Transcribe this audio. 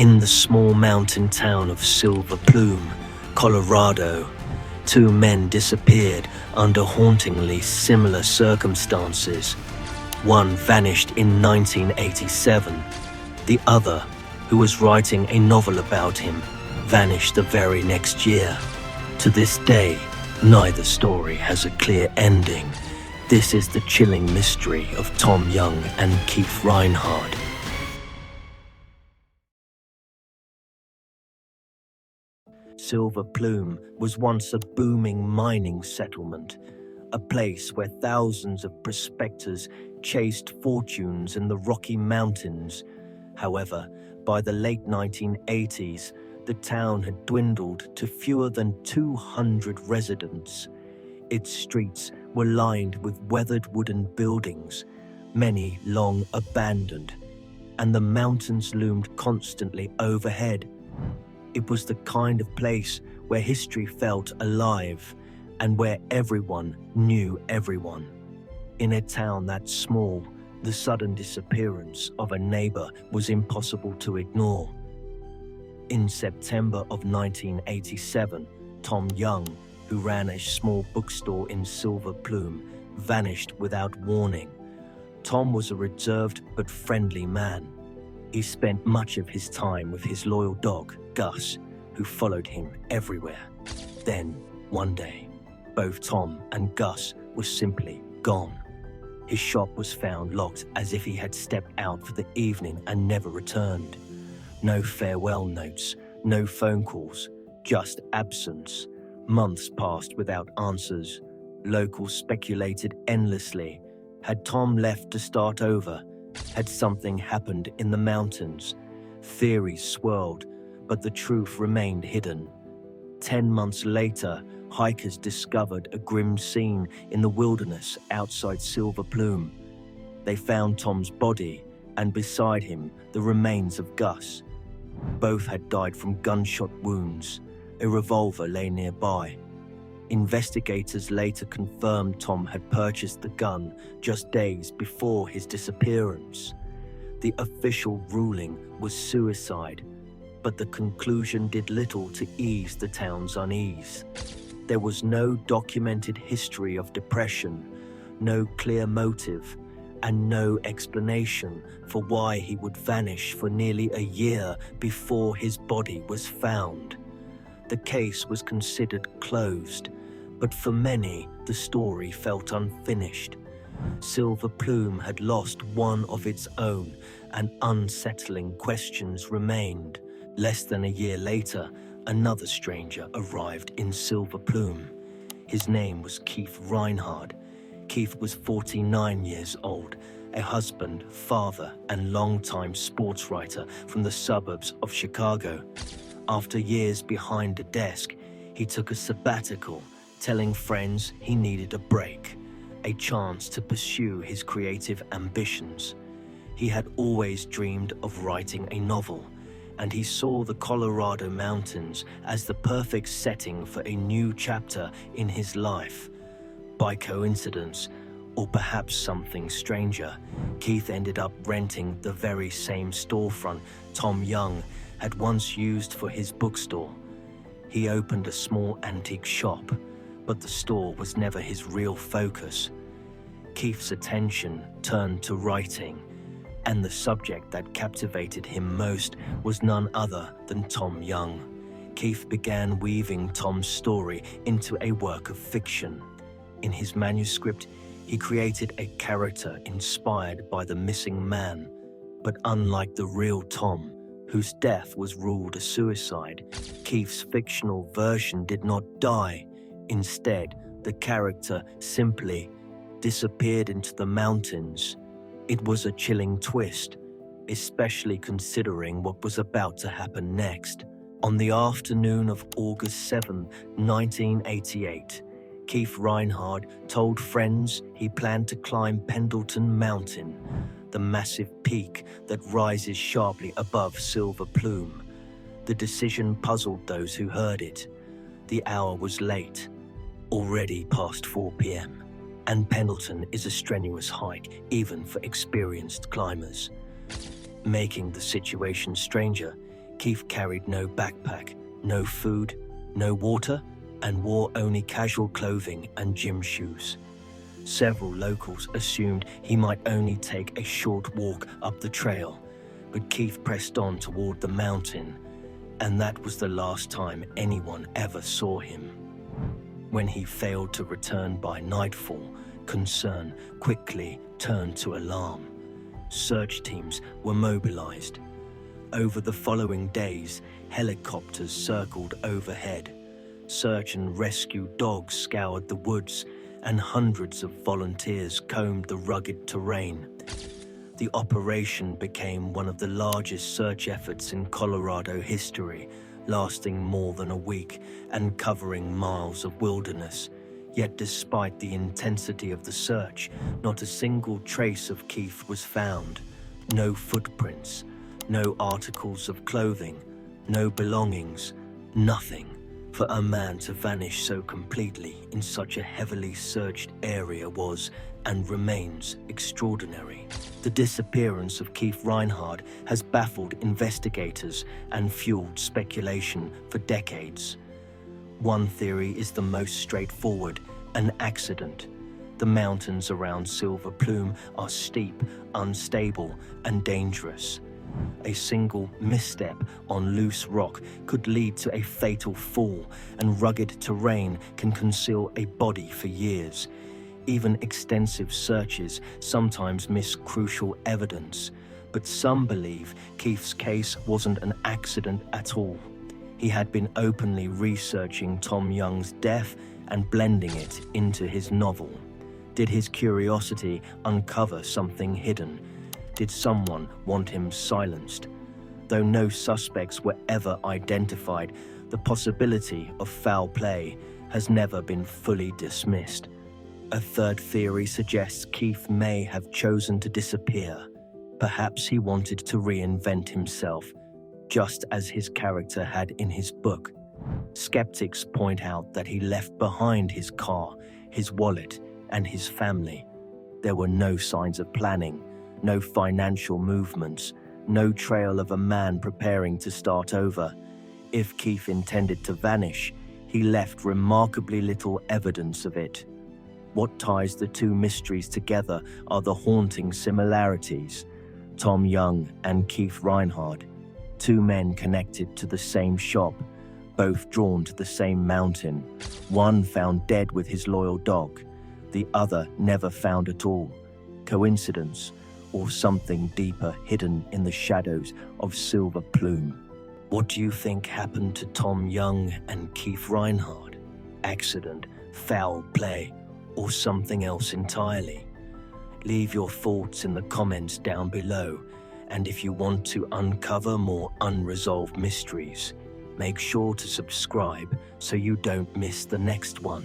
In the small mountain town of Silver Plume, Colorado, two men disappeared under hauntingly similar circumstances. One vanished in 1987. The other, who was writing a novel about him, vanished the very next year. To this day, neither story has a clear ending. This is the chilling mystery of Tom Young and Keith Reynard. Silver Plume was once a booming mining settlement, a place where thousands of prospectors chased fortunes in the Rocky Mountains. However, by the late 1980s, the town had dwindled to fewer than 200 residents. Its streets were lined with weathered wooden buildings, many long abandoned, and the mountains loomed constantly overhead. It was the kind of place where history felt alive and where everyone knew everyone. In a town that small, the sudden disappearance of a neighbor was impossible to ignore. In September of 1987, Tom Young, who ran a small bookstore in Silver Plume, vanished without warning. Tom was a reserved but friendly man. He spent much of his time with his loyal dog, Gus, who followed him everywhere. Then, one day, both Tom and Gus were simply gone. His shop was found locked as if he had stepped out for the evening and never returned. No farewell notes, no phone calls, just absence. Months passed without answers. Locals speculated endlessly. Had Tom left to start over? Had something happened in the mountains? Theories swirled, but the truth remained hidden. 10 months later, hikers discovered a grim scene in the wilderness outside Silver Plume. They found Tom's body, and beside him, the remains of Gus. Both had died from gunshot wounds. A revolver lay nearby. Investigators later confirmed Tom had purchased the gun just days before his disappearance. The official ruling was suicide, but the conclusion did little to ease the town's unease. There was no documented history of depression, no clear motive, and no explanation for why he would vanish for nearly a year before his body was found. The case was considered closed, but for many, the story felt unfinished. Silver Plume had lost one of its own, and unsettling questions remained. Less than a year later, another stranger arrived in Silver Plume. His name was Keith Reynard. Keith was 49 years old, a husband, father, and longtime sports writer from the suburbs of Chicago. After years behind a desk, he took a sabbatical, telling friends he needed a break, a chance to pursue his creative ambitions. He had always dreamed of writing a novel, and he saw the Colorado mountains as the perfect setting for a new chapter in his life. By coincidence, or perhaps something stranger, Keith ended up renting the very same storefront Tom Young had once used for his bookstore. He opened a small antique shop, but the store was never his real focus. Keith's attention turned to writing, and the subject that captivated him most was none other than Tom Young. Keith began weaving Tom's story into a work of fiction. In his manuscript, he created a character inspired by the missing man, but unlike the real Tom, whose death was ruled a suicide, Keith's fictional version did not die. Instead, the character simply disappeared into the mountains. It was a chilling twist, especially considering what was about to happen next. On the afternoon of August 7, 1988, Keith Reynard told friends he planned to climb Pendleton Mountain, the massive peak that rises sharply above Silver Plume. The decision puzzled those who heard it. The hour was late, already past 4 p.m., and Pendleton is a strenuous hike even for experienced climbers. Making the situation stranger, Keith carried no backpack, no food, no water, and wore only casual clothing and gym shoes. Several locals assumed he might only take a short walk up the trail, but Keith pressed on toward the mountain, and that was the last time anyone ever saw him. When he failed to return by nightfall, concern quickly turned to alarm. Search teams were mobilized. Over the following days, helicopters circled overhead. Search and rescue dogs scoured the woods, and hundreds of volunteers combed the rugged terrain. The operation became one of the largest search efforts in Colorado history, lasting more than a week and covering miles of wilderness. Yet despite the intensity of the search, not a single trace of Keith was found. No footprints, no articles of clothing, no belongings, nothing. For a man to vanish so completely in such a heavily searched area was and remains extraordinary. The disappearance of Keith Reynard has baffled investigators and fueled speculation for decades. One theory is the most straightforward: an accident. The mountains around Silver Plume are steep, unstable, and dangerous. A single misstep on loose rock could lead to a fatal fall, and rugged terrain can conceal a body for years. Even extensive searches sometimes miss crucial evidence, but some believe Keith's case wasn't an accident at all. He had been openly researching Tom Young's death and blending it into his novel. Did his curiosity uncover something hidden? Did someone want him silenced? Though no suspects were ever identified, the possibility of foul play has never been fully dismissed. A third theory suggests Keith may have chosen to disappear. Perhaps he wanted to reinvent himself, just as his character had in his book. Skeptics point out that he left behind his car, his wallet, and his family. There were no signs of planning, no financial movements, no trail of a man preparing to start over. If Keith intended to vanish, he left remarkably little evidence of it. What ties the two mysteries together are the haunting similarities. Tom Young and Keith Reynard, two men connected to the same shop, both drawn to the same mountain. One found dead with his loyal dog, the other never found at all. Coincidence, or something deeper hidden in the shadows of Silver Plume? What do you think happened to Tom Young and Keith Reynard? Accident, foul play, or something else entirely? Leave your thoughts in the comments down below, and if you want to uncover more unresolved mysteries, make sure to subscribe so you don't miss the next one.